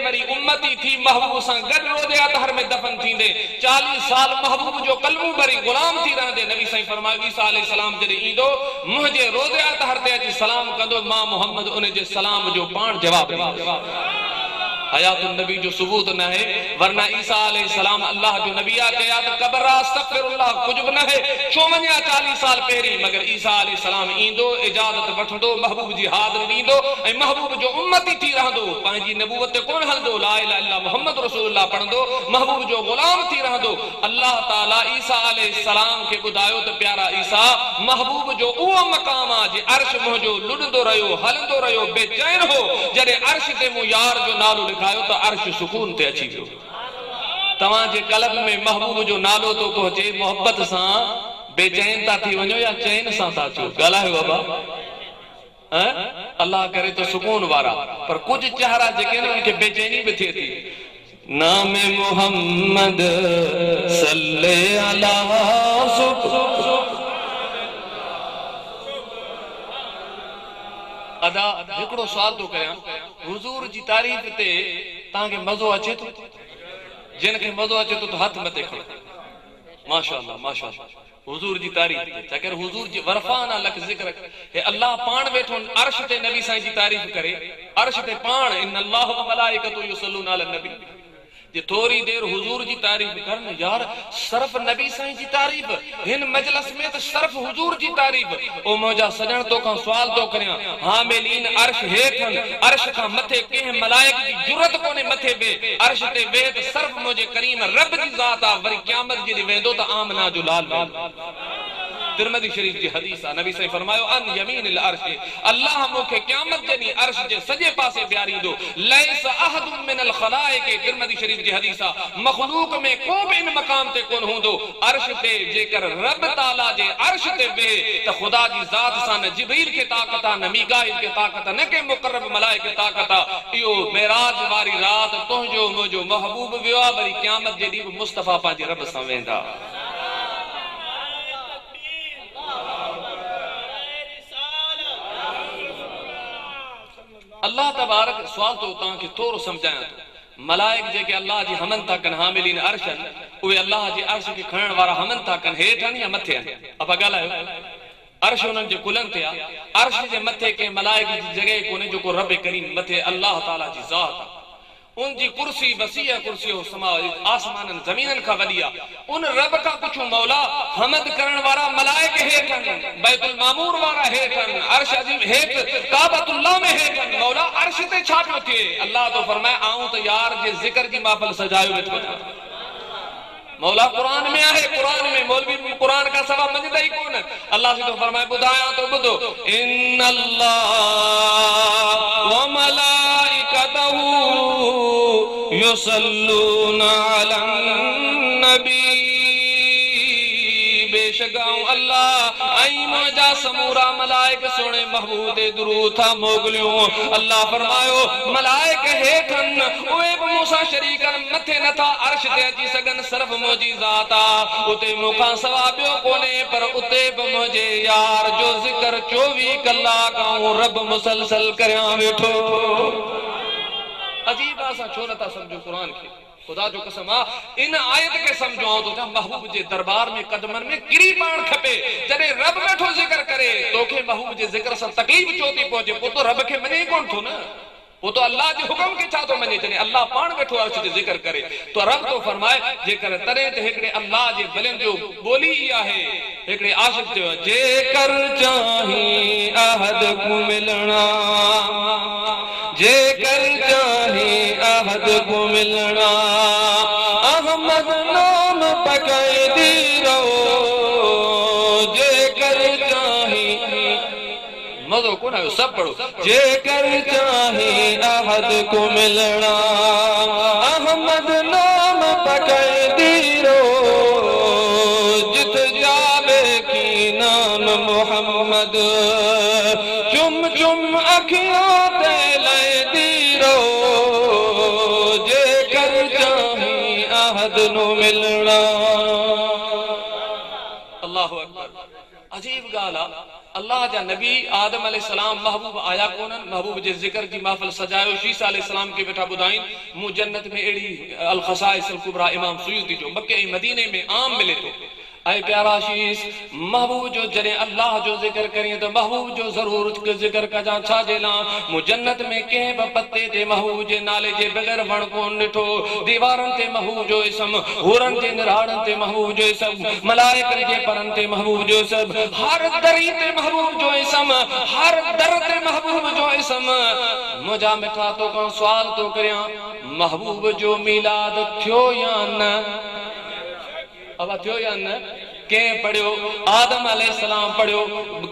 वरी उम्मती थी महबूब सां गॾु रोज़े अतहर में दफन थींदे 40 साल महबूब जो कलमू भरी गुलाम थी रहंदे नबी साईं फरमायो ईसा अलैहि सलाम जॾहिं ईंदो मुंहिंजे रोज़े अतहर ते अची सलाम कंदो मां मोहम्मद उन जे सलाम जो पाण जवाब ॾींदो हयातुन नबी जो सबूत न है वरना ईसा अलैहि सलाम अल्लाह जो नबी आ कया त कब्र अस्तगफिरुल्लाह कुछ भी न है छो वञा 40 साल पहिरीं मगर ईसा अलैहि सलाम ईंदो इजाजत वठंदो महबूब जी हाज़िर ॾींदो ऐं महबूब जो उम्मती थी रहंदो पंहिंजी नबूवत ते कोन हलंदो ला इलाहा इल्ला मुहम्मद रसूलुल्लाह पढ़ंदो महबूब जो गुलाम थी रहंदो अल्लाह ताला ईसा अलैहि सलाम के बुधायो त प्यारा ईसा महबूब जो उहो मकाम आ जे अर्श मुंहिंजो लुॾंदो रहियो हलंदो रहियो बेचैन हो जॾहिं अर्श ते मूं यार जो नालो तो अर्श सुकून ते अची वियो तवां जे कल्ब में महबूब जो नालो तो पहुचे मोहब्बत सां बेचैन ता थी वञो या चैन सां ता अचो ॻाल्हायो बाबा अल्लाह करे तो सुकून वारा पर कुछ चेहरा जेके न उनके बेचैनी भी थिए थी नाम मोहम्मद सल्ले अला अदा हिकड़ो सवाल तो कया हुजूर जी तारीफ ते ताके मजो अचे तो जिन के मजो अचे तो हाथ मथे खड़ो माशाअल्लाह माशाअल्लाह हुजूर जी तारीफ ते चकर हुजूर जी वरफाना लक जिक्र हे अल्लाह पान बैठो अर्श ते नबी साईं जी तारीफ करे अर्श ते पान इन अल्लाह व मलाइकतु युसल्लूना अलन नबी जे थोड़ी देर हुजूर जी तारीफ करन यार सिर्फ नबी साईं जी तारीफ हिन मजलिस में तो सिर्फ हुजूर जी तारीफ ओ मौजा सजण तो का सवाल तो करया हामिलीन अर्श हेठन अर्श का मथे के मलाइक की जुरत कोने मथे बे अर्श ते वे तो सिर्फ मुझे करीम रब जी जात आ वरी क़यामत जी वेंदो तो आमना जो लाल तिरमिज़ी शरीफ जी हदीस आ नबी साईं फरमायो अन यमीन अल अर्श अल्लाह मुखे क़यामत जनी अर्श जे सजे पासे प्यारींदो लैस अहद मिन अल खलाइक तिरमिज़ी शरीफ जी हदीस आ मखलूक में को भी इन मकाम ते कोन हुंदो अर्श ते जेकर रब ताला जे अर्श ते वे त खुदा जी जात सा न जिब्रील के ताकत न मीकाईल के ताकत न के मुकर्रब मलाइक के ताकत इयो मेराज वारी रात तोजो मुजो महबूब वियो वरी क़यामत जे दी मुस्तफा पांजे रब सा वेंदा अल्लाह तबारक सवाल तो ताके थोरो समझाया तो मलाइक जेके अल्लाह जी हमन ता कन हामिलीन अर्शन उहे अल्लाह जी अर्श के खणण वारा हमन ता कन हेठन या मथे अब गालायो अर्श उनन जे कुलन ते अर्श जे मथे के मलाइक जी जगह कोने जो को रब करीम मथे अल्लाह ताला जी जात उनकी कुर्सी वसीया कुर्सी हो समा आसमान जमीनन का वलिया उन रब का कुछ मौला हमद करण वाला मलाइक हेठन बैतुल मामूर वाला हेठन अर्श अजीम हेठ काबतुल्लाह में हेठन मौला अर्श ते छाटो थे अल्लाह तो फरमाए आऊं तो यार जे जिक्र की महफिल सजायो वेठो मौला कुरान में आहे कुरान में मौलवी कुरान का सवा मजदा ही कौन अल्लाह से तो फरमाए बुधाया तो बुधो इन्नल्लाह व मलाइकतहू युसल्लूना अलन नबी बेशगाऊं अल्लाह आई मौजा समूरा मलाइक सोने महबूब दे दुरूद था मोगलियो अल्लाह फरमायो मलाइक हेठन ओए मूसा शरीकन मथे नथा अर्श ते अची सगन सिर्फ मौजिज़ात आ उते मुखा सवाबियो कोने पर उते ब मुझे यार जो जिक्र 24 कलाक रब मुसलसल करया वेठो अजीब आसा छो नथा समझो कुरान के खुदा जो कसम आ इन आयत के समझो तो महबूब जे दरबार में कदमन में गिरी पाण खपे जने रब बैठो जिक्र करे तोखे महबूब जे जिक्र से तकलीफ चोती पहुंचे वो तो रब के मने कौन थो ना वो तो अल्लाह के हुक्म के चा तो मने जने अल्लाह पाण बैठो अर्श ते जिक्र करे तो रब तो फरमाए जेकर तरे ते एकड़े अल्लाह जे भलन जो बोली ही आहे एकड़े आशिक जो जेकर चाही अहद को मिलना जेकर चाही अहद को मिलना अहमद नाम पकड़ी रहो जेकर चाही मजो को ना सब पढ़ो जेकर चाही अहद को मिलना अहमद नाम पकड़ी रहो जित जावे की नाम मोहम्मद चुम चुम अखियों ते ले जेकर चाही अहद नु मिलना अल्लाहु अकबर अजीब गाला अल्लाह जा नबी आदम अलैहिस्सलाम महबूब आया कोनन, महबूब जे ज़िक्र जी महफ़िल सजायो, शीसा अलैहिस्सलाम के बेटा बुधाइन मु जन्नत में एड़ी अल खसाइस अल कुबरा इमाम सुयूती जो मक्के ऐं मदीने में आम मिले तो। ऐं प्यारा शीस महबूब जो जॾहिं अल्लाह जो ज़िक्र करिए तो महबूब जो ज़रूर ज़िक्र कजां छा जे लाइ मु जन्नत में कंहिं बि पत्ते ते महबूब जे नाले जे बग़ैर वण कोन ॾिठो, दीवारनि ते महबूब जो इसम, हुरनि जे निराड़नि ते महबूब जो इसम, मलाइकनि जे परनि ते महबूब जो इसम, हर दरी ते महबूब जो इसम, हर दर ते महबूब जो इसम। मुंहिंजा मिठा तो खां सुवाल तो करियां, महबूब जो मीलाद थियो या न? अब थियो या न? कंहिं पढ़ियो? आदम अलैहिस्सलाम पढ़ियो,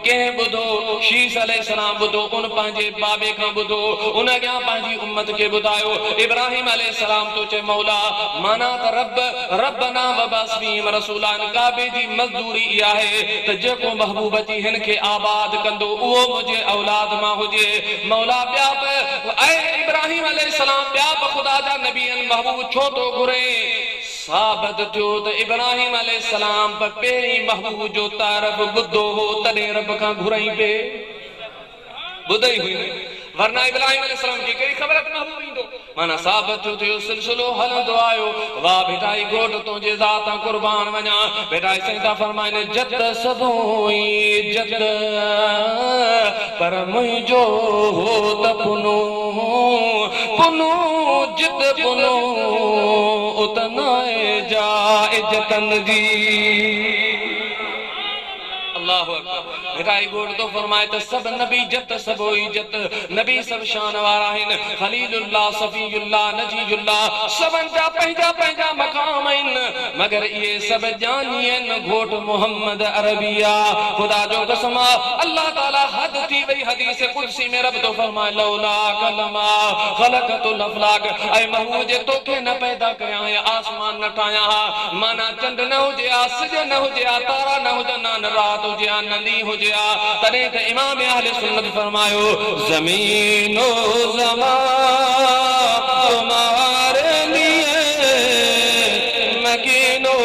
कंहिं ॿुधो? शीस अलैहिस्सलाम ॿुधो, उन पंहिंजे बाबे खां ॿुधो, उन अॻियां पंहिंजी उम्मत खे ॿुधायो। इब्राहिम अलैहिस्सलाम तो चए मौला माना त रब्बना वबअस फीहिम रसूला, काबे जी मज़दूरी इहा आहे त जेको महबूब अची हिन खे आबाद कंदो उहो मुंहिंजे औलाद मां हुजे। मौला ॿिया बि ऐं इब्राहिम अलैहिस्सलाम ॿिया बि ख़ुदा जा नबी आहिनि, महबूब छो थो घुरे? साबित थियो त इब्राहिम अलैहिस्सलाम पहिरीं महबूब जो तारफ़ ॿुधो हो, तॾहिं रब खां घुराई पे ॿुधई हुई, वरना इब्राहिम अलैहिस्सलाम खे कहिड़ी ख़बर त महबूब ईंदो। माना साबित थियो सिलसिलो हलंदो आयो। वाह बेटाई घोट तुंहिंजे ज़ात कुर्बान वञा। बेटाई साईं था फरमाइनि जत सभोई जत पर मुंहिंजो हो त पुनो पुनो जित पुनो उतनाए जा इज्जतन जी। अल्लाहु अकबर। बेटाई घोट तो फरमाए त सब नबी जत सबो इज्जत, नबी सब शान वारा आहिनि, खलीलुल्लाह सफीयुल्लाह नजीयुल्लाह सबन जा पंहिंजा पंहिंजा मक़ाम आहिनि, मगर इहे सब जानी आहिनि घोट मोहम्मद अरबिया। खुदा जो कसम अल्लाह ताला हद थी वई हदीस कुदसी में रब तो फरमाए लौला कलमा खलकतुल अफलाक, ऐ महबूब जे तोखे न पैदा कया है, आसमान न ठाया, माना चंड न हुजे, सिज न हुजे, तारा न हुजे, न रात हुजे, नंदी हुजे, तॾहिं त इमाम अहले सुन्नत फरमायो ज़मीनो ज़मान तुम्हारे लिए मकीनो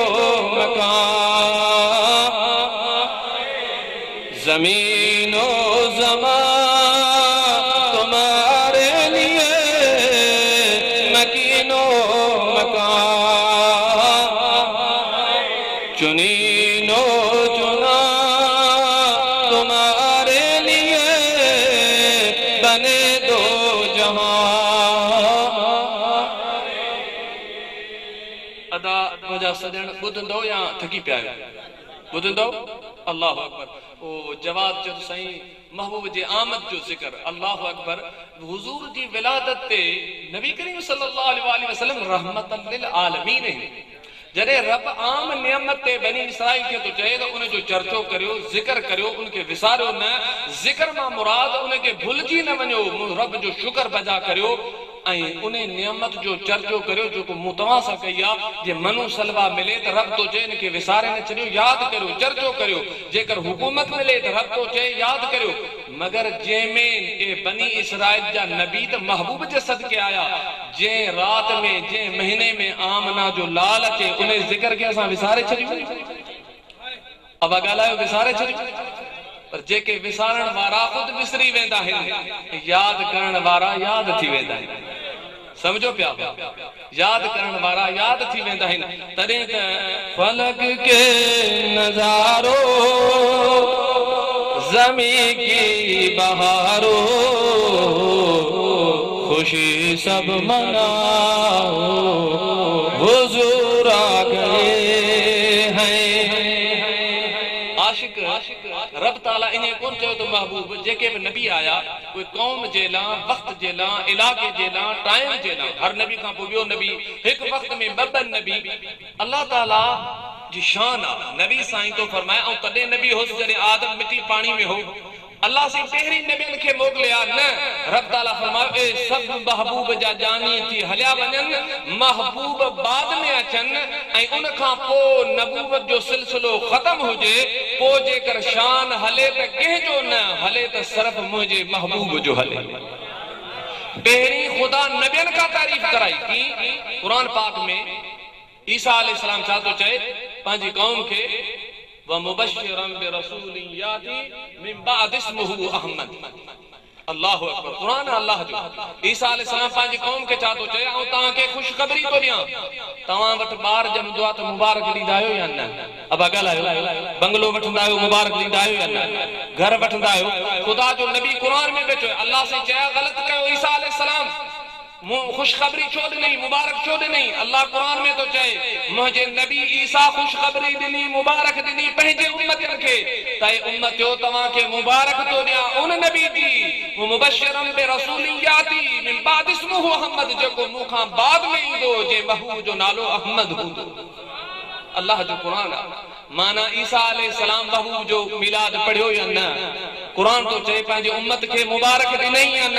मकान, ज़मीनो ज़मान तुम्हारे लिए मकीनो मकान, चुनीनो चुना तुम्हारे लिए बने दो जहां। अदा मुंहिंजा सजण ॿुधंदो या थकी पिया आहियो? ॿुधंदो? अल्लाहु अकबर। ओ जवाब जो साईं महबूब जे आमद जो ज़िक्र, अल्लाहु अकबर। हुजूर जी विलादत ते नबी करीम सल्लल्लाहु अलैहि वसल्लम रहमतन लिल आलमीन है। जॾहिं रब आम नियमत ते बनी इसराइल खे तो चए त उन जो चर्चो करियो, ज़िक्र करियो, उनखे विसारियो न। ज़िक्र मां मुराद उनखे भुलिजी न वञो, रब जो शुक्र बजा करियो ऐं उन नियमत जो चर्चो करियो जेको मूं तव्हां सां कई आहे। जे मनु सलवा मिले त रब तो चए इनखे विसारे न छॾियो, यादि करियो, चर्चो करियो। जेकर हुकूमत मिले त रब तो चए यादि करियो। मगर जंहिंमें ए बनी इसराइल जा नबी त महबूब जे सदके आया, जंहिं रात में जंहिं महीने में आमना जो लाल अचे उन ज़िक्र खे असां विसारे छॾियूं। अब ॻाल्हायो विसारे छॾियूं, पर जेके विसारण वारा ख़ुदि विसरी वेंदा आहिनि, यादि करण वारा यादि थी वेंदा आहिनि। समझो पिया, यादि करण वारा यादि थी वेंदा आहिनि। तॾहिं त फलक के नज़ारो ज़मी की बहारो खुशी सब मनाओ हुजूर आ गए हैं। आशिक रब ताला इन्हें कोन चयो तो महबूब जेके भी नबी आया कोई कौम जे ला, वक्त जे ला, इलाके जे ला, टाइम जे ला, हर नबी का ॿियो नबी एक वक्त में ॿ नबी अल्लाह ताला जी शान आ। नबी साईं तो फरमाए ऐं तॾहिं नबी होस जॾहिं आदम मिट्टी पानी में हो, अल्लाह से पहिरीं नबियन खे मोकिलिया न। रब ताला फरमायो ए सब महबूब जा जानी थी हलिया वञनि, महबूब बाद में अचनि ऐं उन खां पोइ नबूवत जो सिलसिलो ख़त्म हुजे, पोइ जेकर शान हले त कंहिंजो न हले त सिर्फ़ मुंहिंजे महबूब जो हले। पहिरीं ख़ुदा नबियन खां तारीफ़ कराई की कुरान पाक में ईसा अलैहिस्सलाम छा तो चए पंहिंजी कौम खे व मुबश्शिरन बिरसूलिन याती मिन बाद इस्मुहु अहमद। अल्लाहु अकबर। कुरान अल्लाह जो ईसा अलैहिस्सलाम पंहिंजी कौम खे छा थो चए, ऐं तव्हांखे ख़ुशख़बरी थो ॾियां, तव्हां वटि ॿार ॼमंदो आहे त मुबारक ॾींदा आहियो या न? अब ॻाल्हायो। बंगलो वठंदा आहियो, मुबारक ॾींदा आहियो या न? घर वठंदा आहियो? ख़ुदा जो नबी कुरान में वेठो आहे, अल्लाह से चया ग़लति कयो ईसा अलैहिस्सलाम, खुशखबरी छो ॾिनी, मुबारक छो ॾिनी? अल्लाह कुरान में तो चए मुझे नबी ईसा खुशखबरी ॾिनी, मुबारक ॾिनी पंहिंजे उम्मतन खे, त उम्मतियो तव्हांखे मुबारक तो ॾियां उन नबी जी, वो मुबश्शिरन बिरसूलिन याती मिन बाद इस्मुहु अहमद, जेको मूंखां बाद में ईंदो, जे महबूब जो नालो अहमद हूंदो। अल्लाह जो कुरान आहे। माना ईसा अलैहिस्सलाम महबूब जो मिलाद पढ़ियो या न? कुरान तो चए पंहिंजे उम्मत खे मुबारक ॾिनई या न?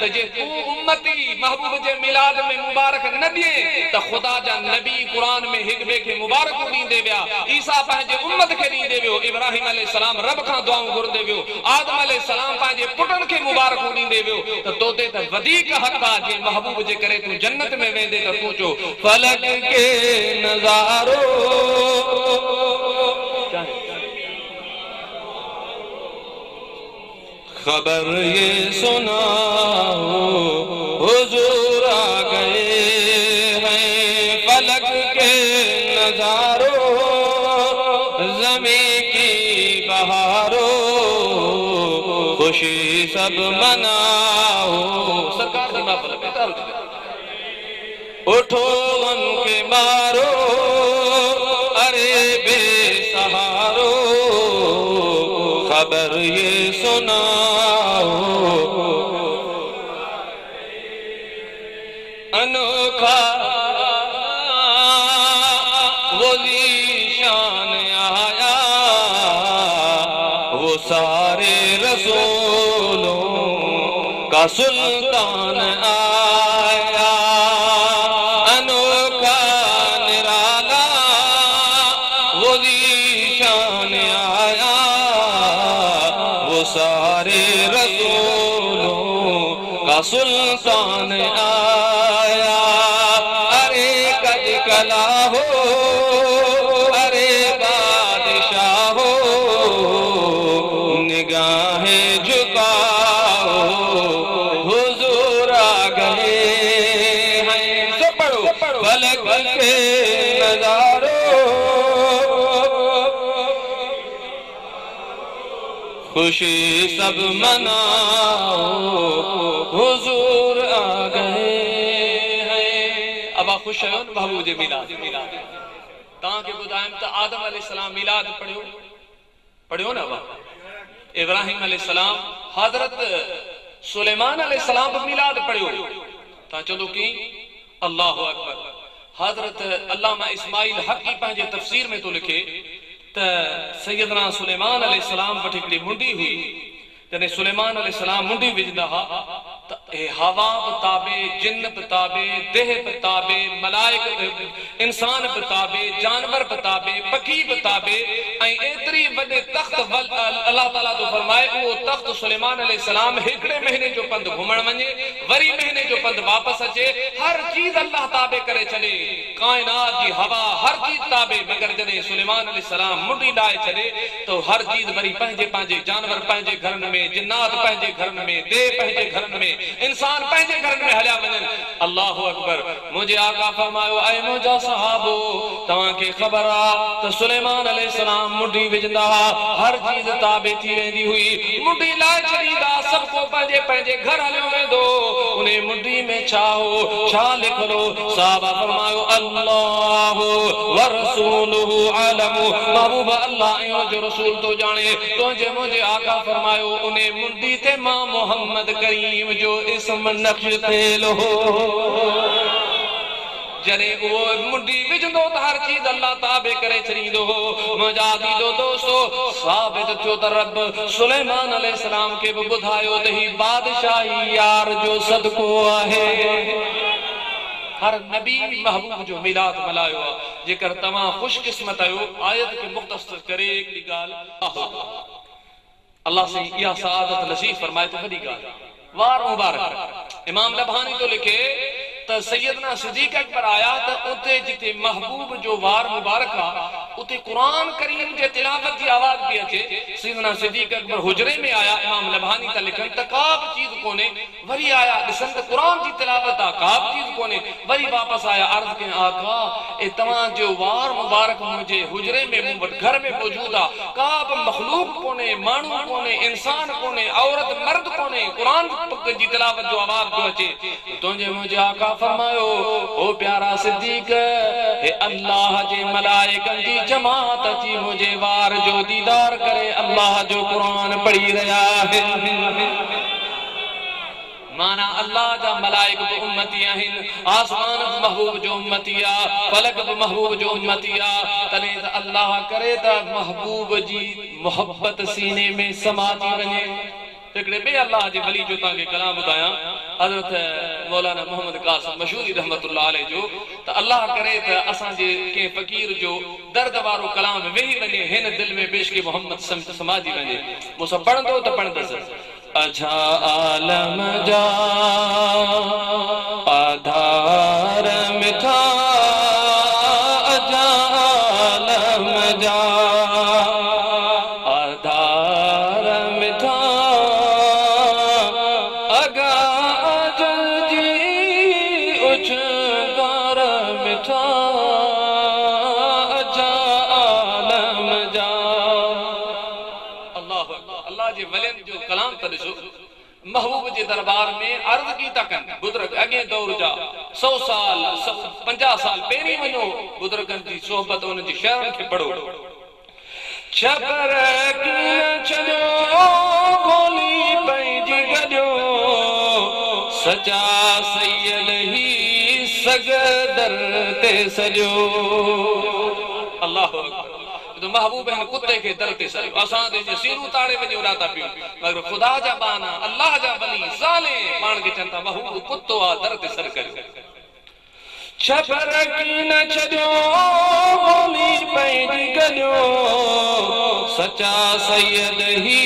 त जे तू उम्मती महबूब जे मिलाद में मुबारक न ॾिए त ख़ुदा जा नबी कुरान में हिक ॿिए खे मुबारक ॾींदे विया। ईसा पंहिंजे उम्मत खे ॾींदे वियो, इब्राहिम अलैहिस्सलाम रब खां दुआऊं घुरंदे वियो, आदम अलैहिस्सलाम पंहिंजे पुटनि खे मुबारक ॾींदे वियो। त तोते त वधीक हक़ आहे, जे महबूब जे करे तू जन्नत में वेंदे त सोचो फलक के नज़ारो खबर ये सुनाओ हुजूर आ गए हैं, फलक के नजारों ज़मीं की बहारों खुशी सब मनाओ। सरकार दी महफिल में उठो उनके मारो, अरे बेसहारो खबर ये सुनाओ, अनोखा वो ज़ीशान आया, वो सारे रसूलों का सुल्तान आया, अनोखा निराला वो ज़ीशान आया, वो सारे रसूलों का सुल्तान आया। अरे कद कला हो, अरे बादशाह हो, निगाहें झुकाओ हुजूर आ गए हैं। सब पढ़ो, फलक के नजारों खुशी सब मनाओ हुजूर आ गए हैं। अब आप खुश आहियो न महबूब जे मिलाद? तव्हांखे ॿुधायमि त आदम अलैहिस्सलाम मिलाद पढ़ियो न? इब्राहिम अलैहिस्सलाम, हज़रत सुलेमान अलैहिस्सलाम बि मिलाद पढ़ियो। तव्हां चवंदो की अल्लाह अकबर। हज़रत अल्लामा इस्माइल हक़ी पंहिंजे तफ़सीर में तो लिखे त सैयदना सुलेमान अलैहिस्सलाम वटि हिकिड़ी मुंडी हुई। जॾहिं सुलेमान अलैहिस्सलाम मुंडी विझंदा हुआ त हवा बि ताबे, जिन बि ताबे, देह बि ताबे, मलाइक इंसान बि ताबे, जानवर बि ताबे, पखी बि ताबे, ऐं एतिरी वॾे तख़्त अल्लाह ताला तो फरमाए उहो तख़्त सुलेमान अलैहिस्सलाम हिकिड़े महीने जो पंधु घुमण वञे, वरी महीने जो पंधु वापसि अचे, हर चीज़ अल्लाह ताबे करे छॾे, काइनात जी हवा हर चीज़ ताबे। मगर जॾहिं सुलेमान अलैहिस्सलाम मुंडी डाए छॾे तो हर चीज़ वरी पंहिंजे पंहिंजे जानवर पंहिंजे घरनि में, जिन्नात पंहिंजे घरनि में, देह पंहिंजे घरनि में, इंसान पंहिंजे घरनि में हलिया वञनि। अल्लाहु अकबर। मुंहिंजे आका फरमायो, ऐं मुंहिंजा सहाबो तव्हांखे ख़बर आहे त सुलेमान अलैहिस्सलाम मुंडी विझंदा, हर चीज़ ताबे थी वेंदी हुई, मुंडी लाए छॾींदा, सभु को पंहिंजे पंहिंजे घर हलियो वेंदो। उन मुंडी में छा हो, छा लिखलो? साहबा फरमायो अल्लाहु व रसूलुहु आलमु, महबूब अल्लाह ऐं जो रसूल तो जाने। तुंहिंजे मुंहिंजे आका फरमायो उन मुंडी ते मां मोहम्मद करीम जो इस्म नक्श थियल हो। जॾहिं उहो मुंडी विझंदो त हर चीज़ अल्लाह ताबे करे छॾींदो हो। मुंहिंजा दीदो दोस्तो, साबित थियो त रब सुलेमान अलैहिस्सलाम खे बि ॿुधायो त ही बादशाही यार जो सदको आहे। हर नबी महबूब जो मिलाद मल्हायो आहे। जेकर तव्हां ख़ुशकिस्मत आहियो, आयत खे मुख़्तसर करे हिकिड़ी ॻाल्हि अल्लाह से इहा सआदत नसीब फरमाए त वॾी ॻाल्हि। वार मुबारक। इमाम लबहानी तो लिखे त सैयदना सिद्दीक़ अकबर आया त उते जिते महबूब जो वार मुबारक आहे उते कुरान करीम जे तिलावत जी आवाज भी अचे। सैयदना सिद्दीक़ अकबर हुजरे में आया, इमाम लबहानी ता लिखन त का बि चीज कोने, वरी आया ॾिसन त कुरान जी तिलावत आ, का बि चीज कोने, वरी वापस आया, अर्ज के आका ए तव्हां जो वार मुबारक मुझे हुजरे में मूं वटि घर में मौजूद आ, का बि मखलूक कोने, माण्हू कोने, इंसान कोने, औरत मर्द कोने, कुरान जी तिलावत जो आवाज जो अचे। तुंहिंजे मुंहिंजे आका फरमायो, ओ प्यारा सिद्दीक़, हे अल्लाह जे मलाइकनि जी जमात अची मुझे वार जो दीदार करे अल्लाह जो कुरान पढ़ी रहा है। माना अल्लाह जा मलाइक भी उम्मती आहिन, आसमान भी महबूब जो उम्मती आ, फलक भी महबूब जो उम्मती आ। तने त अल्लाह करे त महबूब जी मोहब्बत सीने में समा थी वञे। हिकिड़े ॿिए अल्लाह जे वली जो तव्हांखे कलाम ॿुधायां, हज़रत मौलाना मोहम्मद कासिम मशहूरी रहमतुल्लाह अलैह जो, त अल्लाह करे त असांजे कंहिं फ़कीर जो दर्द वारो कलाम वेही वञे, हिन दिलि में बेशके मोहम्मद समाजी वञे। मूंसां पढ़ंदो त पढ़ंदसि। अछा आलम जा आधार मिठा, अछा आलम जा आधार मिठा, अगा अजल जी उछगार मिठा, अछा आलम जा। अल्लाह अल्लाह जे वलियन जो कलाम त ॾिसो, महबूब जे दरबार में अर्ज की था कनि बुजुर्ग अॻे दौर जा 100 साल 50 साल पहिरीं वञो, बुजुर्गनि जी सोहबत उन्हनि जी शहरनि खे पढ़ो। छपर कीअं छॾियो गोली पंहिंजी गॾियो, सचा सैयद ही सगदर ते सॼो। अल्लाह तो महबूब है कुत्ते के दर ते सर असां दे सीरू ताड़े वञो राता पियो, मगर खुदा जा बाना अल्लाह जा बनी साले पाण के चंता महबूब कुत्तो आ दर ते सर कर। छपर की न छॾियो गोली पंहिंजी गॾियो, सचा सैयद ही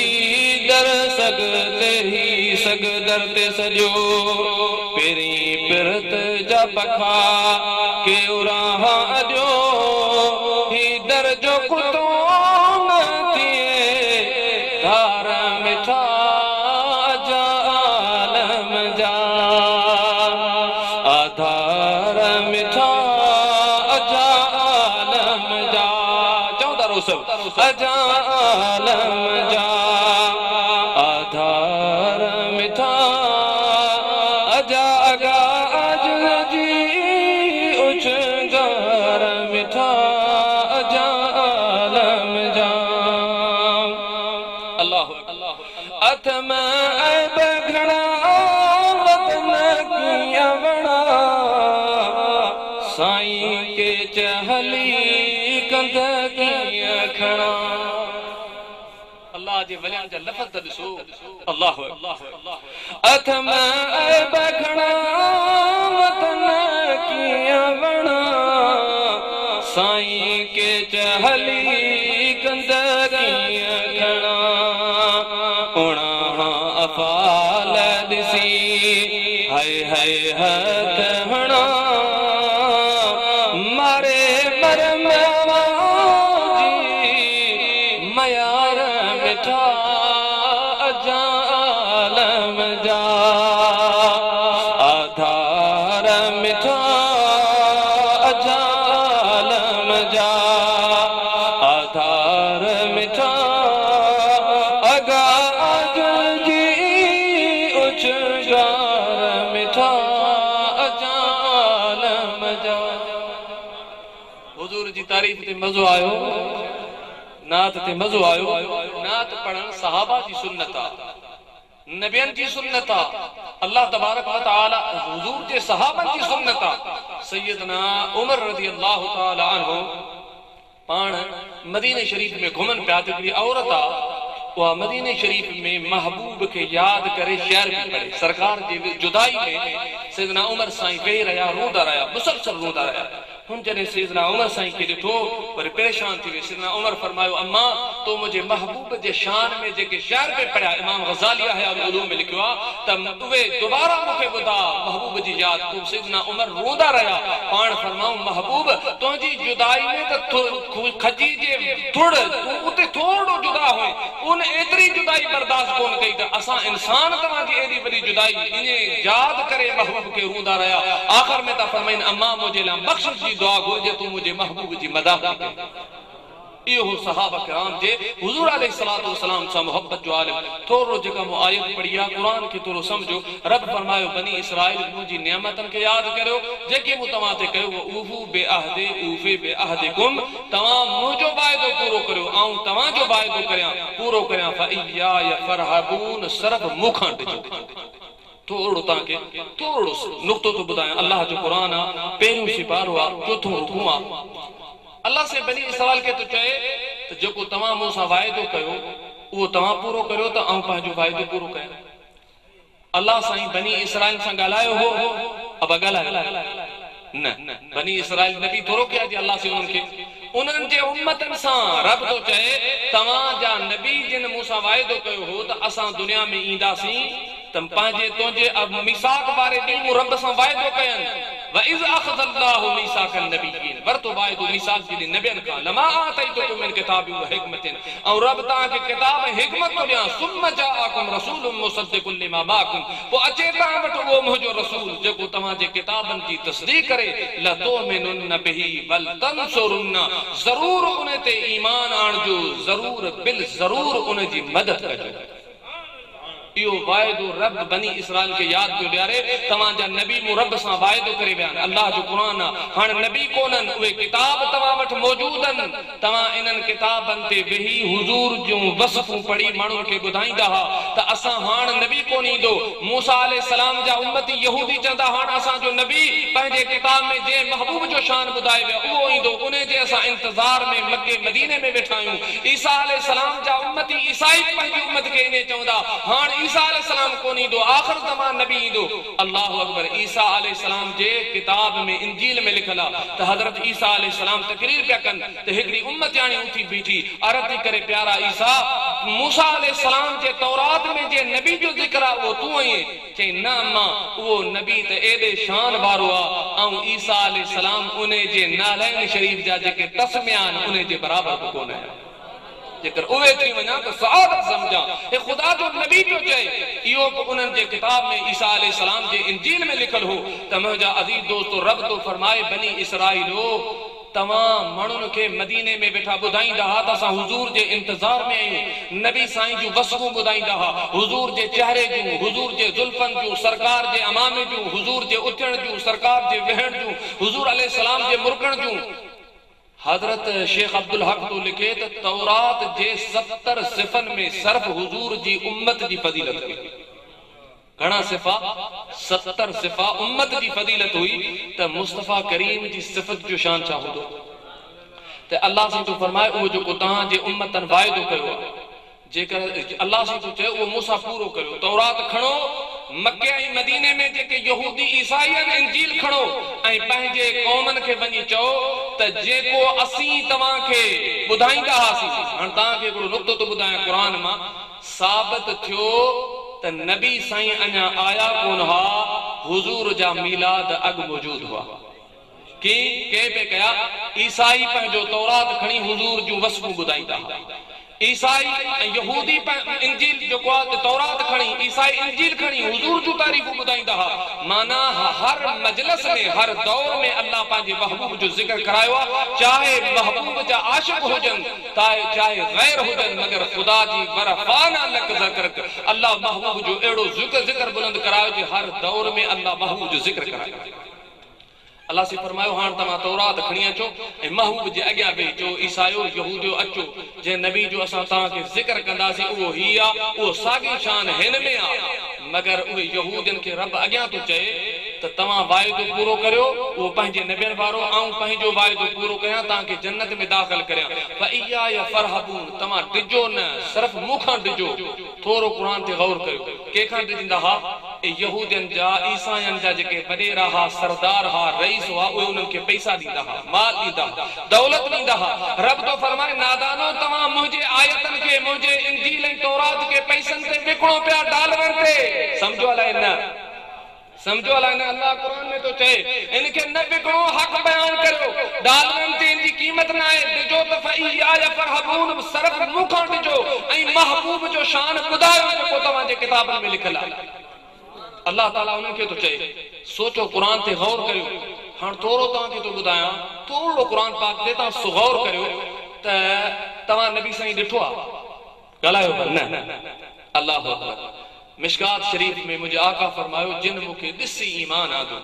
दर सगदर ते सॼो। पहिरीं पिरत जा पखा के उराहा अॼो, ही दर जो कुतो न थिए धार मिठा, अजा आलम जा आधार मिठा, अजा आलम जा। चवंदा रहो सब, अजा आलम जा आधार मिठा, अजा अगा अजल जी उछगार मिठा, अजा आलम जा। अल्लाह अथ में ऐब घणा वतन कीअं वणा, साईं के चहली कंध कीअं खणा। अल्लाह जे वलियन जा लफ़्ज़ त ॾिसो। अल्लाह अथ में ऐब घणा वतन कीअं वणा, साईं के चहली कंध कीअं खणा। उणा अफ़ाल ॾिसी हाय हाय हथ हणा, मारे मरम जी मयार मिठा, अजा आलम जा आधार मिठा, अजा आलम जा आधार मिठा, अगा अजल जी उछगार मिठा, अजा आलम जा। हुजूर जी तारीफ ते मज़ो आयो, नात ते मज़ो आयो। नात पढ़ण सहाबा जी सुन्नत आ, नबियन जी सुन्नत आ, अल्लाह तबारक व तआला हुजूर जे सहाबन जी सुन्नत आ। सैयदना उमर रज़ी अल्लाह तआला अन्हु पाण मदीने शरीफ में घुमन पिया, त हिकिड़ी औरत आ, उहा मदीने शरीफ में महबूब के याद करे शेर भी पढ़े। सरकार जी जुदाई में सैयदना उमर साईं वेही रहा, रोंदा रहा, मुसलसल रोंदा रहा। हुन जॾहिं सैयदना उमर साईं खे ॾिठो पर परेशान थी वियो। सैयदना उमर फरमायो अम्मा तो मुंहिंजे महबूब जे शान में जेके शाइर पे पढ़िया इमाम ग़ज़ाली हयात उलूम में लिखियो आहे त उहे दोबारा मूंखे ॿुधा महबूब जी याद। तो सैयदना उमर रोदा रहिया पाण फरमाऊं महबूब तुंहिंजी जुदाई में त खजी जे थोड़ तूं उते थोड़ो जुदा हुए उन एतिरी जुदाई बर्दाश्त कोन कई त असां इंसान तव्हांजी एॾी वॾी जुदाई इन याद करे महबूब खे रोदा रहिया। आख़िर में था फरमाइनि अम्मा मुंहिंजे लाइ बख़्शिश जी दुआ घुर्जे तूं मुंहिंजे महबूब जी मदद कर। इहो सहाबा किराम जे हुजूर अलैहिस्सलातु वस्सलाम सां मोहब्बत जो आलिम। थोरो जेका मूं आयत पढ़ी आहे क़ुरान खे थोरो समझो। रब फरमायो बनी इसराइल मुंहिंजी नियामतनि खे यादि करियो जेके मूं तव्हां ते कयो ऊफू बेअहदे ऊफे बेअहदिकुम तव्हां मुंहिंजो वाइदो पूरो करियो ऐं तव्हांजो वाइदो करियां पूरो करियां फइया फरहबून सिर्फ़ मूंखां ॾिजो। थोड़ो तव्हांखे थोड़ो नुक़्तो थो ॿुधायां। अल्लाह जो क़ुरान आहे पहिरियों सिपारो आहे चोथों हुकुम आहे। अल्लाह से बनी इसराइल खे तो चए त जेको तव्हां मूं सां वाइदो कयो उहो तव्हां पूरो करियो त आउं पंहिंजो वाइदो पूरो कयां। अल्लाह साईं बनी इसराइल सां ॻाल्हायो हो अब ॻाल्हायो न बनी इसराइल नबी थोरो कया जी अल्लाह से उन्हनि खे उन्हनि जे उम्मतनि सां रब तो चए तव्हांजा नबी जिन मूं सां वाइदो कयो हो त असां दुनिया में ईंदासीं त पंहिंजे तुंहिंजे मिसाक वारे ॾींहुं मूं रब सां वाइदो कयनि वइज़ अख़ज़ल्लाहु मीसाकन नबिय्यीन वरतो वाइदो मिसाक जी नबियनि खां लमा आतैतुकुम मिन किताबिन व हिकमतिन ऐं रब तव्हांखे किताब हिकमत थो ॾियां सुम्मा जाअकुम रसूलुम मुसद्दिकुन लिमा माअकुम पोइ अचे तव्हां वटि उहो मुंहिंजो रसूल जेको तव्हांजे किताबनि जी तस्दीक़ करे लतुमिनुन बिही वल तंसुरुन ज़रूर उन ते ईमान आणजो ज़रूर बिल ज़रूर उन जी मदद कजो। इहो वाइदो रब बनी इसराइल खे यादि पियो ॾियारे तव्हांजा नबी मूं रब सां वाइदो करे विया आहिनि। अल्लाह जो क़ुरान आहे हाणे नबी कोन्हनि उहे किताब तव्हां वटि मौजूद आहिनि तव्हां इन्हनि किताबनि ते वेही हुज़ूर जूं वसफ़ूं पढ़ी माण्हुनि खे ॿुधाईंदा हुआ त असां हाणे नबी कोन ईंदो। मूसा अलैहिस्सलाम जा उम्मती यहूदी चवंदा हाणे असांजो नबी पंहिंजे किताब में जंहिं महबूब जो शान ॿुधाए वियो उहो ईंदो उन जे असां इंतज़ार में मके मदीने में वेठा आहियूं। ईसा अलैहिस्सलाम जा उम्मती ईसाई पंहिंजी उम्मत खे इन चवंदा हाणे ईसा अलैहिस्सलाम कोन ईंदो आख़िर ज़मान नबी ईंदो। अल्लाहु अकबर। ईसा अलैहिस्सलाम जे किताब में इंजील में लिखल आहे त हज़रत ईसा अलैहिस्सलाम तकरीर पिया कनि त हिकिड़ी उम्मत यानी उथी बीठी अर्ज़ थी करे प्यारा ईसा मूसा अलैहिस्सलाम जे तौरात में जे नबी जो ज़िक्र आहे उहो तूं आहीं चई न अम्मा उहो नबी त एॾे शान वारो आहे ऐं ईसा अलैहिस्सलाम उन जे नालैन शरीफ जा जेके तस्मिया आहिनि उन जे बराबरि बि कोन आहे। जेकर उहे थी वञा त सआदत समझा हे खुदा जो नबी पियो चए। इहो उन्हनि जे किताब में ईसा अलैहिस्सलाम जे इंजील में लिखल हो त मुंहिंजा अज़ीज़ दोस्तो रब तो फरमाए बनी इसराइलो तव्हां माण्हुनि खे मदीने में वेठा ॿुधाईंदा हुआ त असां हुज़ूर जे इंतज़ार में आहियूं। नबी साईं जूं वसफ़ूं ॿुधाईंदा हुआ हुज़ूर जे चेहरे जूं हुज़ूर जे ज़ुल्फ़नि जूं सरकार जे अमामे जूं हुज़ूर जे उथण जूं सरकार जे वेहण जूं हुज़ूर अलैहिस्सलाम जे मुरकण जूं। हजरत शेख अब्दुल हक तो लिखे त तौरात जे 70 सिफ़न में सिर्फ हुजूर जी उम्मत जी फजीलत हुई। घणा सिफ़ा 70 सिफ़ा उम्मत जी फजीलत हुई त मुस्तफा करीम जी सिफ़त जो शान छा हूंदो त अल्लाह से तो फरमाए उहो जेको तव्हां जे उम्मतन वाइदो कयो आहे जेकर अल्लाह से तो चए उहो मूंसां पूरो कयो। तौरात खणो मक्के ऐं मदीने में जेके यहूदी ईसाई आहिनि इंजील खणो ऐं पंहिंजे क़ौमनि खे वञी चओ त जेको असीं तव्हांखे ॿुधाईंदा हुआसीं हाणे तव्हांखे हिकिड़ो नुक़्तो थो ॿुधायां क़ुरान मां साबित थियो त नबी साईं अञा आया कोन हुआ हुज़ूर जा मीलाद अॻु मौजूद हुआ। के पे कया ईसाई पंहिंजो तौरात खणी हुज़ूर जूं वसफ़ूं ॿुधाईंदा हुआ। ईसाई यहूदी इंजील जेको आहे तौरात खणी ईसाई इंजील खणी हुज़ूर जूं तारीफ़ूं ॿुधाईंदा हुआ। माना हर मजलिस में हर दौर में अल्लाह पंहिंजे महबूब जो ज़िक्र करायो आहे चाहे महबूब जा आशिक़ हुजनि चाहे गैर हुजनि मगर ख़ुदा जी बरफ़ाना लक ज़िक्र अल्लाह महबूब जो अहिड़ो ज़िक्र बुलंद करायो जे हर दौर में अल्लाह महबूब जो ज़िक्र करायो। अल्लाह से फरमायो हाणे तव्हां तौरात खणी अचो ऐं महबूब जे अॻियां वेही चओ ईसायो यहूदियो अचो जंहिं नबी जो असां तव्हांखे ज़िक्र कंदासीं उहो ही आहे उहो साॻी शान हिन में आहे मगर उहे यहूदियुनि खे रब अॻियां थो चए त तव्हां वाइदो पूरो करियो उहो पंहिंजे नबियनि वारो ऐं पंहिंजो वाइदो पूरो कयां तव्हांखे जन्नत में दाख़िल करियां फइया या फरहबून तव्हां डिजो न सिर्फ़ मूंखां डिजो। थोरो क़ुरान ते गौर करियो कंहिंखां डिजंदा हुआ यहूदियन जा ईसायन जा जेके वडेरा हा सरदार हा रईस हुआ उहे उन्हनि खे पैसा ॾींदा हा माल ॾींदा हा दौलत ॾींदा हा रब तो फरमाए नादानो तव्हां मुंहिंजे आयतन खे मुंहिंजे इंजील ऐं तौरात खे पैसनि ते विकिणो पिया डॉलरनि ते समझो अलाए न समझो अलाए न अल्लाह कुरान में तो चए इनके न विकिणो हक बयान करो डॉलरनि ते इनकी कीमत न आहे ॾिजो त फईया फरहबून सरफ मुखां ॾिजो ऐं महबूब जो शान ॿुधायो जेको तव्हांजे किताबनि में लिखियल आहे अल्लाह ताला उन्हनि खे तो चए सोचो कुरान ते गौर करियो हाणे थोरो तव्हांखे तो ॿुधायां थोरो कुरान पाक ते तव्हां गौर करियो त तव्हां नबी साईं ॾिठो आहे ॻाल्हायो न अल्लाह अकबर मिशकात शरीफ में मुझे आका फरमायो जिन मुखे दिसी ईमान आदो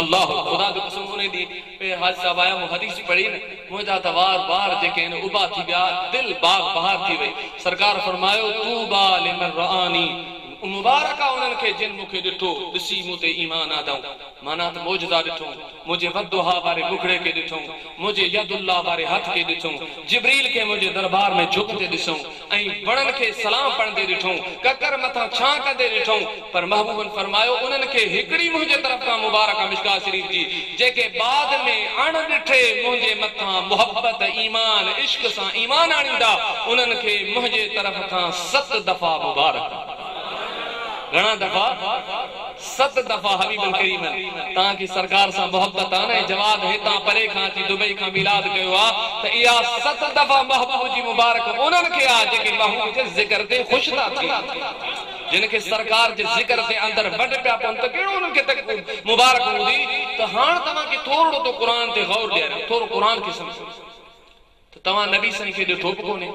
अल्लाह खुदा जो कसम उन्हें दी पे हाज साहब आया मु हदीस पढ़ी न मुझा त बार जेके न उबा थी गया दिल बाग बहार थी वई सरकार फरमायो तूबा लिमन रानी मुबारका उन्हनि खे जिन मुखे ॾिठो ॾिसी मूं ते ईमान आदऊं माना त मौजदा ॾिठो मुझे वद्दुहा वारे बुखड़े के ॾिठो मुझे यदुल्लाह वारे हथ के ॾिठो जिब्रील के मुझे दरबार में झुकते ॾिसूं ऐं वणनि खे सलाम पढ़ंदे ॾिठो ककर मथां छां कंदे ॾिठो पर महबूबन फरमायो उन्हनि खे हिकड़ी मुंहिंजे तरफ़ खां मुबारका मिशकात शरीफ जी जेके बाद में अण ॾिठे मुंहिंजे मथां मुहब्बत ईमान इश्क सां ईमान आणींदा उन्हनि खे मुंहिंजे तरफ़ खां 7 दफ़ा मुबारक घणा दफ़ा 7 दफ़ा हबीबन करीमन ताकि सरकार सां मोहब्बत आने जवाब हितां परे खां अची दुबई खां मिलाद कयो आ त इहा 7 दफ़ा महबूब जी मुबारक उन्हनि खे आ जेके महबूब जे ज़िक्र ते ख़ुश था थियनि जिन खे सरकार जे ज़िक्र ते अंदर वड पिया पवनि त कहिड़ो उन्हनि खे तक मुबारक हूंदी त हाणे तव्हांखे थोरो तो क़ुरान ते गौर ॾियारियो थोरो क़ुरान खे सम्झो त तव्हां नबी साईं खे ॾिठो बि कोन्हे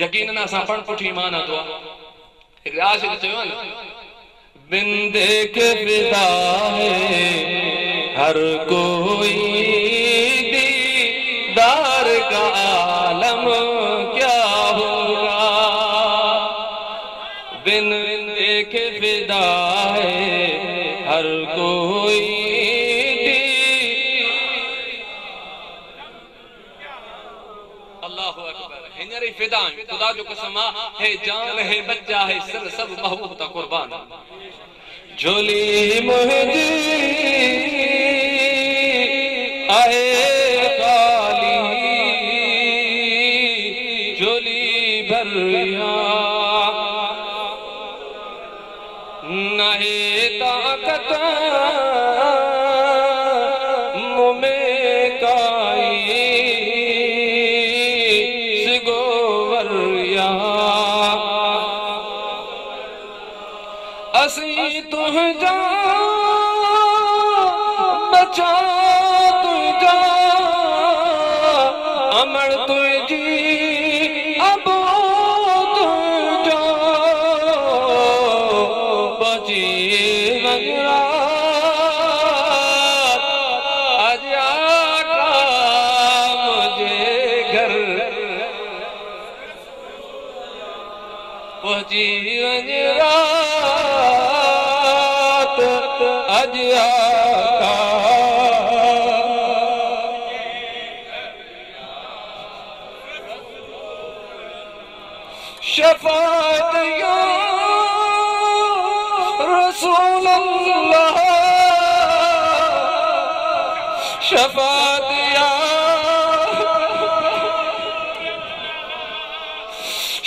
यकीनन असां पण पुठी ईमान आंदो आहे हिकिड़े आशिक़ चयो न बिन देखे फिदा है हर कोई दीदार का आलम क्या होगा बिन देखे फिदा है हर कोई अल्लाहु अकबर हिनरी फिदा खुदा जो कसम है जान है बच्चा है सिर सब महबूब ता कुर्बान झोली मुझी आहे खाली झोली भरिया नहे ताकत मुमें काई सिगोवरिया असी तुझा बचा तुझा अमर तुझी अब तुझा बची वगरा अजा का मुझे घर पहुंची वगरा शफाअत या रसूल अल्लाह शफाअत या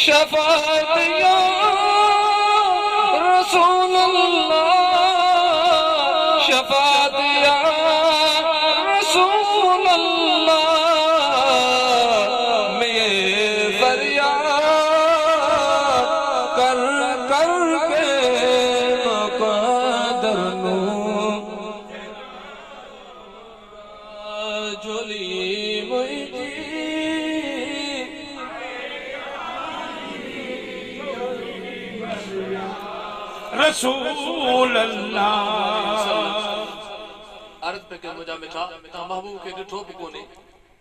शफाअत या रसूल अल्लाह शफाअत या रसूल अल्लाह में फरियाद कर कर के मुक़द्दर नू झोली मुझी रसूल अल्लाह अर्ज पे के मुझा मिठा ता महबूब के ॾिठो बि कोन्हे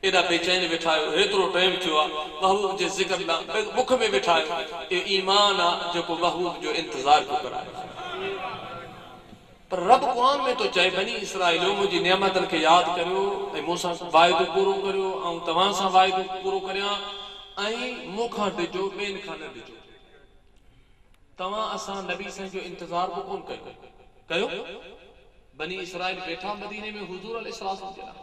एॾा बेचैन वेठा आहियो हेतिरो टाइम थियो आहे महबूब जे ज़िक्र लाइ मुख में वेठा आहियो इहो ईमान आहे जेको महबूब जो इंतज़ार थो कराए पर रब क़ुरान में तो चए बनी इसराइलो मुंहिंजी नेमतनि खे यादि करियो ऐं मूंसां वाइदो पूरो करियो ऐं तव्हां सां वाइदो पूरो करियां ऐं मूंखां ॾिजो ॿियनि खां न ॾिजो तव्हां असां नबी साईं जो इंतज़ार बि कोन कयो कयो बनी इसराइल बैठा मदीने में हुजूर अलैहिस्सलाम के नाल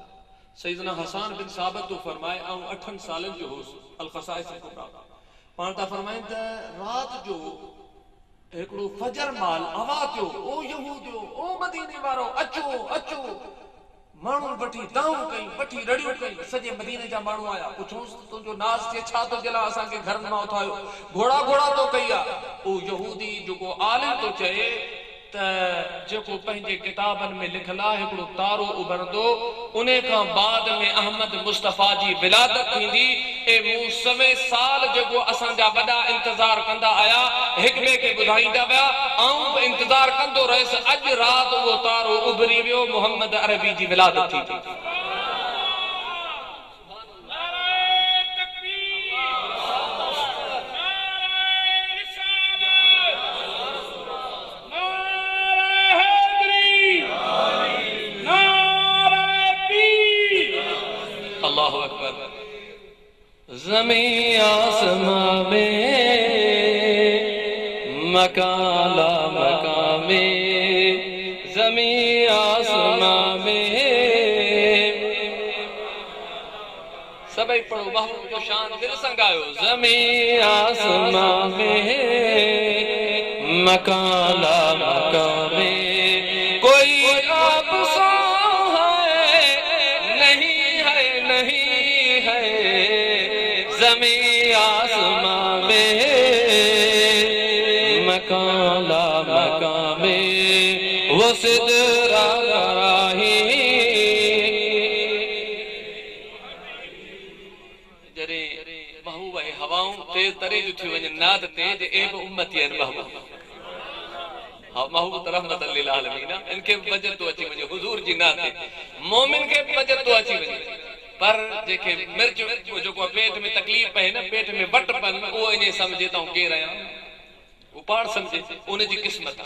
सैयदना हसन बिन साबित तो फरमाए आऊं 8 सालन जो होस अल ख़साइस कुबरा पाण ता फरमाइन त रात जो एकड़ो फजर माल आवाज थियो ओ यहूदियो ओ मदीने वारो अचो अचो मानू बठी दाऊ कई बठी रड़ियो कई सजे मदीने जा मानू आया पुछोस तुजो नास के छा तो जला असा के घर में उठायो घोड़ा घोड़ा तो कईया ओ यहूदी जो आलिम तो चए त जेको पंहिंजे किताबन में लिखल आहे हिकिड़ो तारो उभरंदो उन खां बाद में अहमद मुस्तफा जी विलादत थींदी ए मूं सवे साल जेको असांजा वॾा इंतजार कंदा आया हिक ॿिए खे ॿुधाईंदा विया आऊं बि इंतजार कंदो रहियुसि अॼु राति उहो तारो उभरी वियो मोहम्मद अरबी जी विलादत थी ज़मीं आसमां में मकान ला मकान में ज़मीं आसमां में सभई पढ़ो महबूब जो शान दिल संगायो ज़मीं आसमां में मकान ला मकान में कोई आप सा है नहीं है नहीं है ज़मीं आसमां में मकान ला मकान में वो सिदरा राही जरे महबूब है हवाऊं तेज तरे जो थी वने नाद तेज ए बि उम्मती आहिनि महबूब हा महबूब रहमत लिल आलमीन इनके वजह तो अची वने हुजूर जी नाद मोमिन के वजह तो अची वने पर जेके मिर्च जो पेट में तकलीफ पए न पेट में वट पन वो इने समझे तो केर आया वो पाण समझे उन जी किस्मत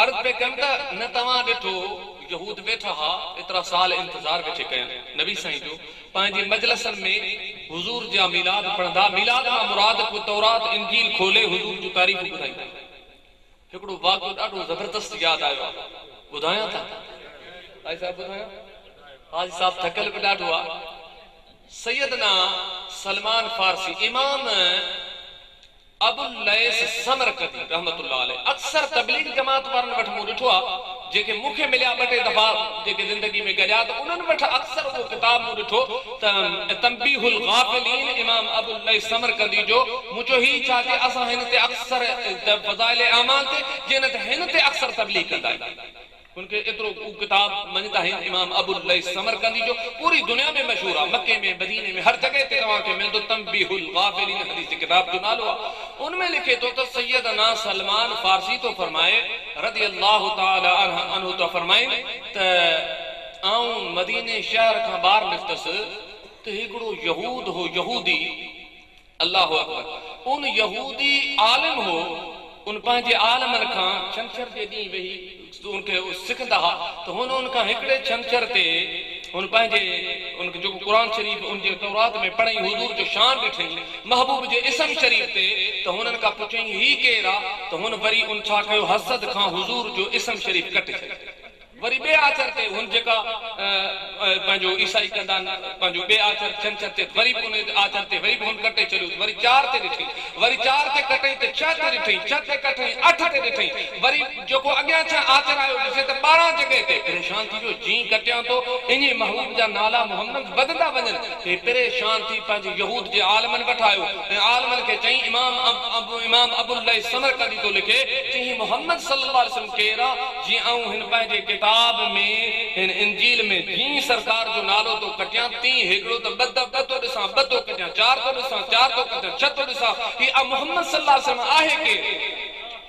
अर्थ पे कंदा न तवा डिठो यहूद बैठा हा इतरा साल इंतजार वेठे कया नबी साईं जो पांजी मजलिसन में हुजूर जा मिलाद पढ़ंदा मिलाद मा मुराद को तौरात इंजील खोले हुजूर जो तारीफ बुधाई एकड़ो वाक़ो ॾाढो जबरदस्त याद आयो बुधाया था भाई साहब बुधाया हाजी साहब थकल भी ॾाढो आहे सैयदना सलमान फारसी इमाम अबुल लैस समरकंदी रहमतुल्लाह अलैह अक्सर तबलीग जमात वारन वठ मूं ॾिठो आहे जेके मूंखे मिलिया ॿ टे दफ़ा जेके ज़िंदगी में गॾिया त उन्हनि वटि अक्सर उहो किताब मूं ॾिठो त तंबीहुल गाफ़िलीन इमाम अबुल लैस समरकंदी जो मुंहिंजो ही छा कि असां हिन ते अक्सर फ़ज़ाइल अमाल ते जिन ते हिन ते अक्सर तबलीग कंदा आहियूं उनके इतरो किताब मनता है इमाम अबुल लैस समरकंदी जो पूरी दुनिया में मशहूर है मक्के में मदीने में हर जगह ते तवा के मिलदो तंबीहुल गाफिलीन हदीस की किताब जो नालो उनमें लिखे तो सैयदना सलमान फारसी तो फरमाए रज़ी अल्लाह तआला अन्हु तो फरमाए त आऊं मदीने शहर का बाहर निकतस तो हिकड़ो यहूद हो यहूदी अल्लाह अकबर उन यहूदी आलिम हो उन पंहिंजे आलमन खां छंछर जे ॾींहुं वेही उनके सिखंदा हा तो हुन उनका हिकड़े छंछर ते उन पंहिंजे उनके जो कुरान शरीफ उन जे तौरात में पढ़ई हुजूर जो शान ॾिठई महबूब जे इसम शरीफ ते तो हुनन का पुछई ही केरा तो हुन वरी उन छा कयो हसद खां हुजूर जो इसम शरीफ कटे वरी बे आचर ते हुन जेका पंहिंजो ईसाई कंदा पंहिंजो बे आचर छंछर ते वरी उन आचर ते वरी हुन कटे चलियो वरी 4 ते ॾिठई वरी 4 ते कटई ते 6 ते ॾिठई 6 ते कटई 8 ते ॾिठई वरी जेको अॻियां छा आचर आयो ॾिसे त 12 जगह ते परेशान थी वियो जी कटिया तो इने महबूब जा नाला मोहम्मद वधंदा वञन हे परेशान थी पंहिंजे यहूद जे आलमन वठायो ऐं आलमन खे चई इमाम अबुल लैस समरकंदी तो लिखे चई मोहम्मद सल्लल्लाहु अलैहि वसल्लम केरा जी आऊं हिन पंहिंजे किताब में इन इंजील में जी सरकार जो नालो तो कटिया ती हेगड़ो तो बतो दिसा बतो कटिया 4 तो दिसा 4 तो कटिया 6 तो दिसा ही आ मोहम्मद सल्लल्लाहु अलैहि वसल्लम आहे के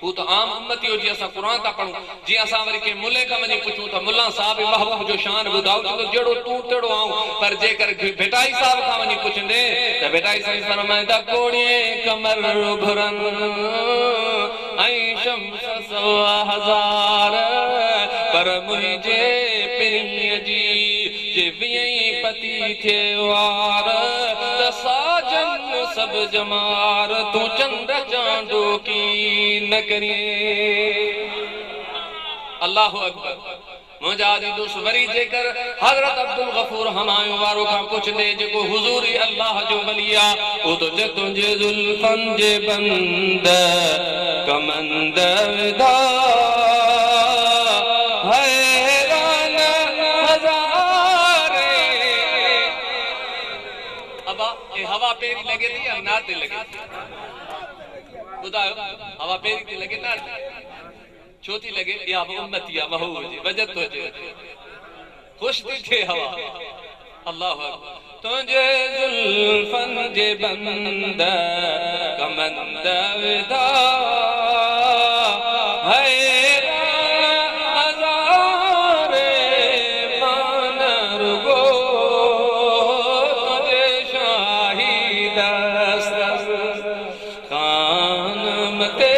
वो तो आम उम्मती हो जी असा कुरान ता पढ़ू जी असा वरी के मुल्ले का मनी पूछू तो मुल्ला साहब महबूब जो शान बुधाओ तो जेड़ो तू तेड़ो आऊं पर जेकर भेटाई साहब का मनी पूछंदे त भेटाई साहब फरमांदा कोड़िए कमर भरन आई शम्स सवा हजार पर मुझे प्रिय जी जे वियई पति थे वार साजन सब जमार तू चंद चांदो की न करिए अल्लाहु अकबर। मुंहिंजा आदि दोस्त वरी जेकर हज़रत अब्दुल गफूर हमायूं वारो खां पुछंदे जेको हुज़ूर अल्लाह जो वली आ ओ तो जे तुंहिंजे ज़ुल्फ़न जे बंद कमंद विधा हैरान हज़ारे। अबा ए हवा पेरी लगे थी या नाते लगे ॿुधायो हवा पेरी थी लगे ना छो थी लगे या उम्मती या महबूब जी वजत तो जे खुश थी थे हवा। अल्लाह तुझे जुल्फन जे बंद कमंद विदा हैरान हज़ारे मान रुगो तुझे शाही दस्त खान मते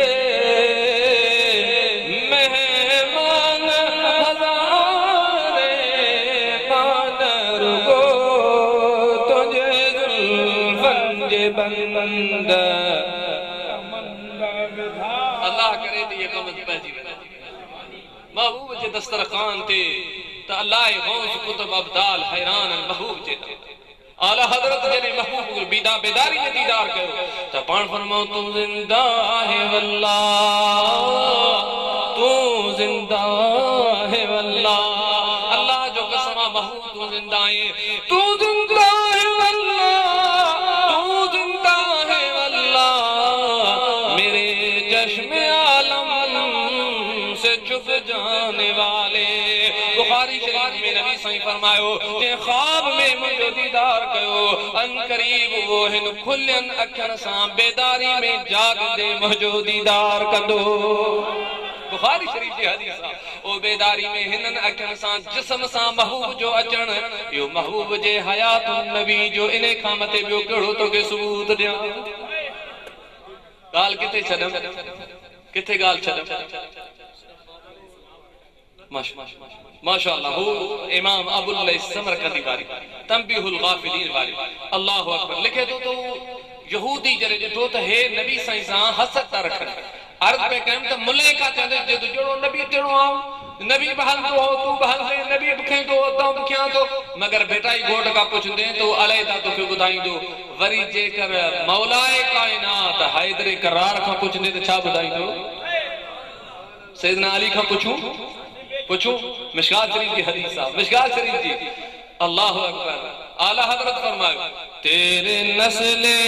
अल्लाह करे तो ये कमत पहजी महबूब जे दस्तरखान थे तो अल्लाह गौस कुतुब अब्दाल हैरान महबूब जे आला हजरत जने महबूब बिदा बेदारी में दीदार करो तो पान फरमाओ तू जिंदा है वल्लाह तू जिंदा है वल्लाह। अल्लाह जो कसम महबूब तू जिंदा है तू जिंदा है जाने वाले। बुखारी शरीफ में नबी सही फरमायो जे ख्वाब में मुझे दीदार कयो अन करीब वो हिन खुलन अखन सां बेदारी में जाग दे मुझो दीदार कंदो। बुखारी शरीफ जी हदीस ओ बेदारी में हिनन अखन सां जिस्म सां महबूब जो अचण यो महबूब जे हयात नबी जो इने खां मथे बियो केड़ो तो के सबूत दिया गाल किथे छडम किथे गाल छडम माशाअल्लाह हो इमाम अबुल समरकंदी वाली तंबीहुल गाफिलीन वाली अल्लाहु अकबर लिखे तो यहूदी जरे जो तो हे नबी साईं सा हसद ता रखन अर्ज पे कहम त मलाइका चंदे जे तो जड़ो नबी तेड़ो आऊं नबी बहल तो हो तू बहल दे नबी बखे तो ता बखिया तो मगर बेटाई गोट का पुछंदे तो अलैदा तो के बुधाई दो वरी जेकर मौलाए कायनात हैदर करार का पुछंदे तो छा बुधाई दो सैयदना अली का पूछो मिशकात शरीफ की हदीस मिशकात शरीफ जी। अल्लाह अकबर आला हजरत फरमायो तेरे नस्ले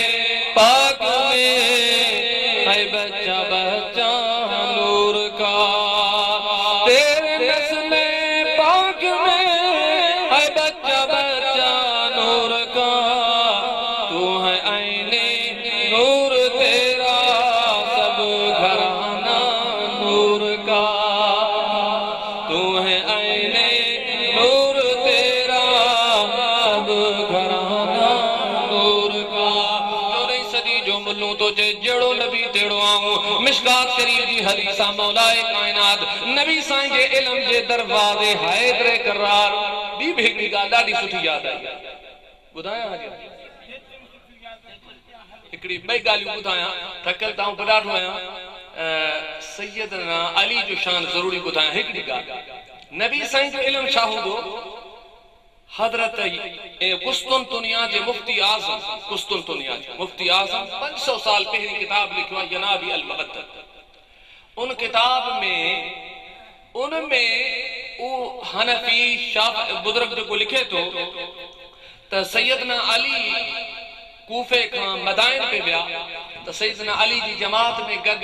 पाक में है बच्चा बच्चा नूर का तेरे नस्ले पाक में है बच्चा बच्चा नूर का तू है आईने नूर तेरा सब घराना नूर का तू है आईने नूर तेरा सब घराना नूर का। चौदह सदी जो मुल्लू तो जड़ो नबी तेड़ो आऊं मिशकात शरीफ जी हदीसा मौलाए कायनात नबी साईं जे इल्म जे दरवाजे हैदर करार बी हिकड़ी गाल ॾाढी सुठी याद आई ॿुधायां हिकड़ी ॿई ॻाल्हियूं ॿुधायां थकल ताऊं ॿुधायो आहियां सैयदना अली जो शान जरूरी ॿुधायां हिकड़ी ॻाल्हि नबी साईं जो इल्म छा हूंदो हजरत कुस्तुनतुनिया जे मुफ्ती आज़म कुस्तुनतुनिया जे मुफ्ती आज़म 500 साल पहली किताब लिखो यनाबी अल मुहद्दद उन किताब में उनमें वो हनफी शाफी बुजुर्ग जो लिखे तो त सैयदना अली कूफे का मदाइन पे विया त सैयदना अली जी जमात में गद